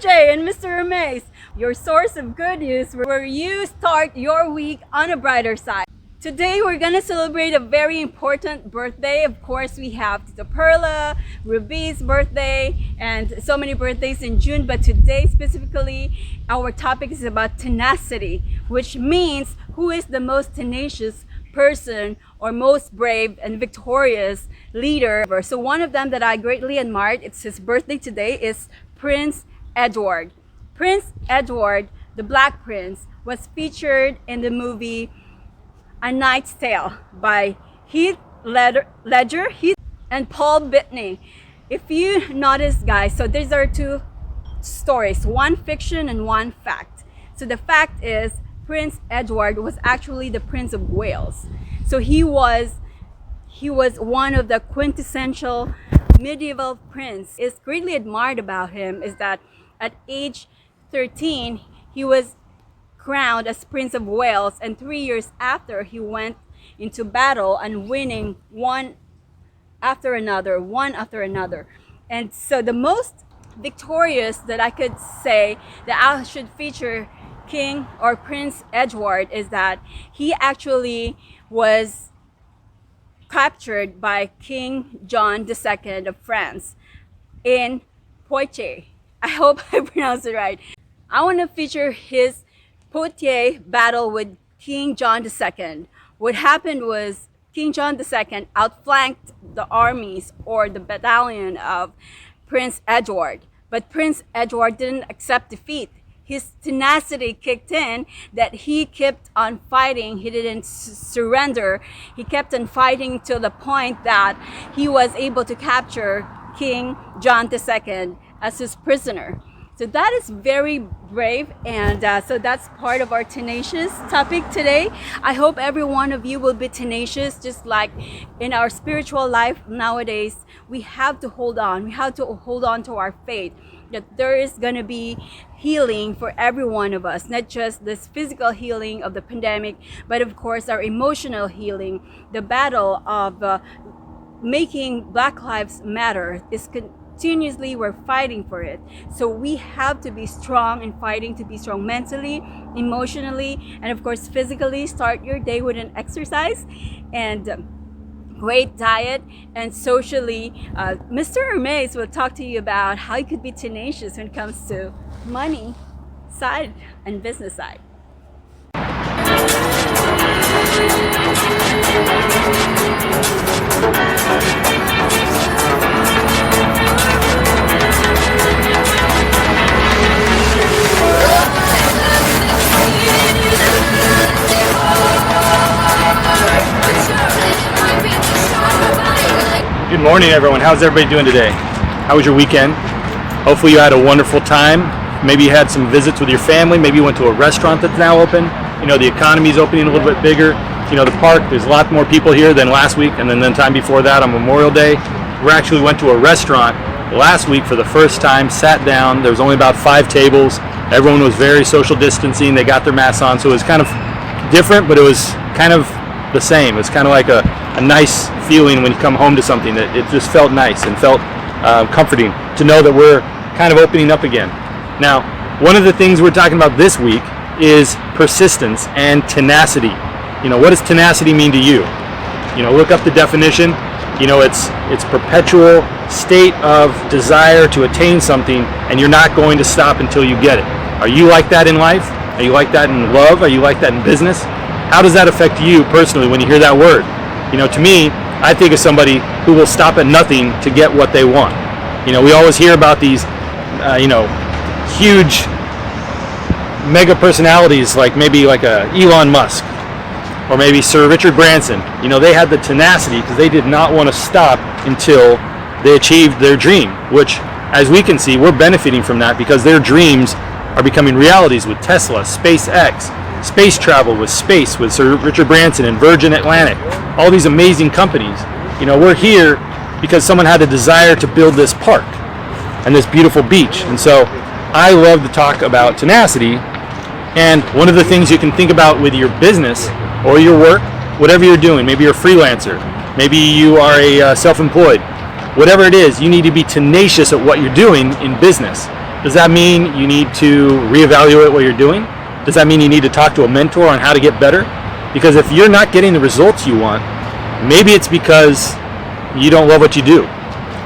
J and Mr. Hermes, your source of good news where you start your week on a brighter side. Today we're going to celebrate a very important birthday. Of course, we have Tito Perla, Ruby's birthday, and so many birthdays in June. But today specifically, our topic is about tenacity, which means who is the most tenacious person or most brave and victorious leader. So one of them that I greatly admired, it's his birthday today, is Prince Edward. Prince Edward, the Black Prince, was featured in the movie A Knight's Tale by Heath Ledger and Paul Bettany. If you notice, guys, so these are two stories, one fiction and one fact. So the fact is Prince Edward was actually the Prince of Wales. So he was one of the quintessential medieval prince. Is greatly admired about him is that at age 13 he was crowned as Prince of Wales, and 3 years after he went into battle and winning one after another. And so the most victorious that I could say that I should feature King or Prince Edward is that he actually was captured by King John II of France in Poitiers. I hope I pronounced it right. I want to feature his Poitiers battle with King John II. What happened was King John II outflanked the armies or the battalion of Prince Edward. But Prince Edward didn't accept defeat. His tenacity kicked in that he kept on fighting. He didn't surrender. He kept on fighting to the point that he was able to capture King John II as his prisoner. So that is very brave, and so that's part of our tenacious topic today. I hope every one of you will be tenacious, just like in our spiritual life nowadays. We have to hold on. We have to hold on to our faith that there is going to be healing for every one of us, not just this physical healing of the pandemic, but of course our emotional healing. The battle of making Black Lives Matter is continuously, we're fighting for it. So we have to be strong and fighting to be strong mentally, emotionally, and of course physically. Start your day with an exercise and great diet, and socially, Mr. Hermes will talk to you about how you could be tenacious when it comes to money side and business side. Good morning, everyone. How's everybody doing today? How was your weekend? Hopefully you had a wonderful time. Maybe you had some visits with your family. Maybe you went to a restaurant that's now open. You know, the economy's opening a little bit bigger. You know, the park, there's a lot more people here than last week, and then the time before that on Memorial Day. We actually went to a restaurant last week for the first time, sat down. There was only about 5 tables. Everyone was very social distancing. They got their masks on, so it was kind of different, but it was kind of the same. It's kind of like a nice feeling when you come home to something. That it just felt nice and felt comforting to know that we're kind of opening up again. Now, one of the things we're talking about this week is persistence and tenacity. You know, what does tenacity mean to you? You know, look up the definition. You know, it's perpetual state of desire to attain something, and you're not going to stop until you get it. Are you like that in life? Are you like that in love? Are you like that in business? How does that affect you personally when you hear that word? You know, to me, I think of somebody who will stop at nothing to get what they want. You know, we always hear about these, huge mega personalities, like maybe like a Elon Musk or maybe Sir Richard Branson. You know, they had the tenacity because they did not want to stop until they achieved their dream, which, as we can see, we're benefiting from that because their dreams are becoming realities with Tesla, SpaceX, space travel with Sir Richard Branson and Virgin Atlantic, all these amazing companies. You know, we're here because someone had a desire to build this park and this beautiful beach. And so I love to talk about tenacity. And one of the things you can think about with your business or your work, whatever you're doing, maybe you're a freelancer, maybe you are a self-employed, whatever it is, you need to be tenacious at what you're doing in business. Does that mean you need to reevaluate what you're doing? Does that mean you need to talk to a mentor on how to get better? Because if you're not getting the results you want, maybe it's because you don't love what you do.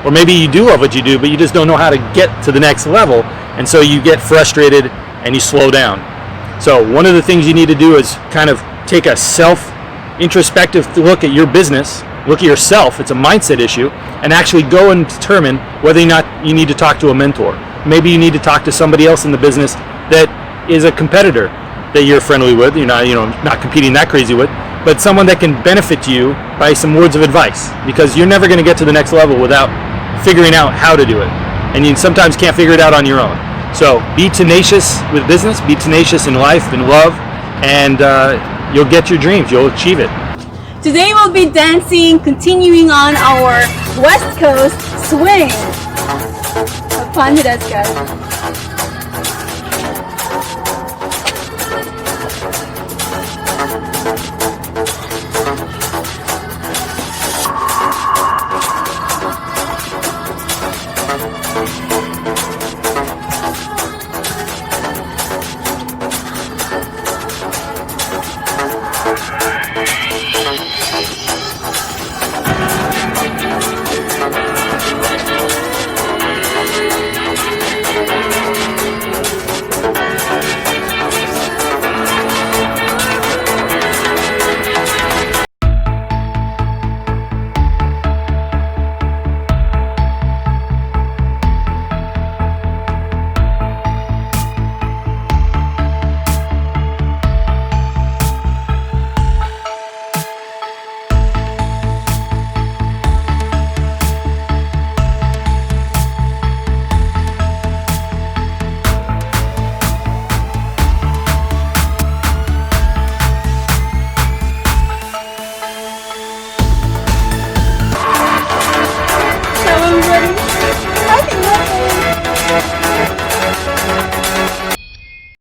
Or maybe you do love what you do, but you just don't know how to get to the next level, and so you get frustrated and you slow down. So one of the things you need to do is kind of take a self-introspective look at your business, look at yourself, it's a mindset issue, and actually go and determine whether or not you need to talk to a mentor. Maybe you need to talk to somebody else in the business that is a competitor that you're friendly with, you're not competing that crazy with, but someone that can benefit you by some words of advice, because you're never going to get to the next level without figuring out how to do it, and you sometimes can't figure it out on your own. So be tenacious with business, be tenacious in life and love, and you'll get your dreams, you'll achieve it. Today we'll be dancing, continuing on our West Coast swing. Have fun with us, guys.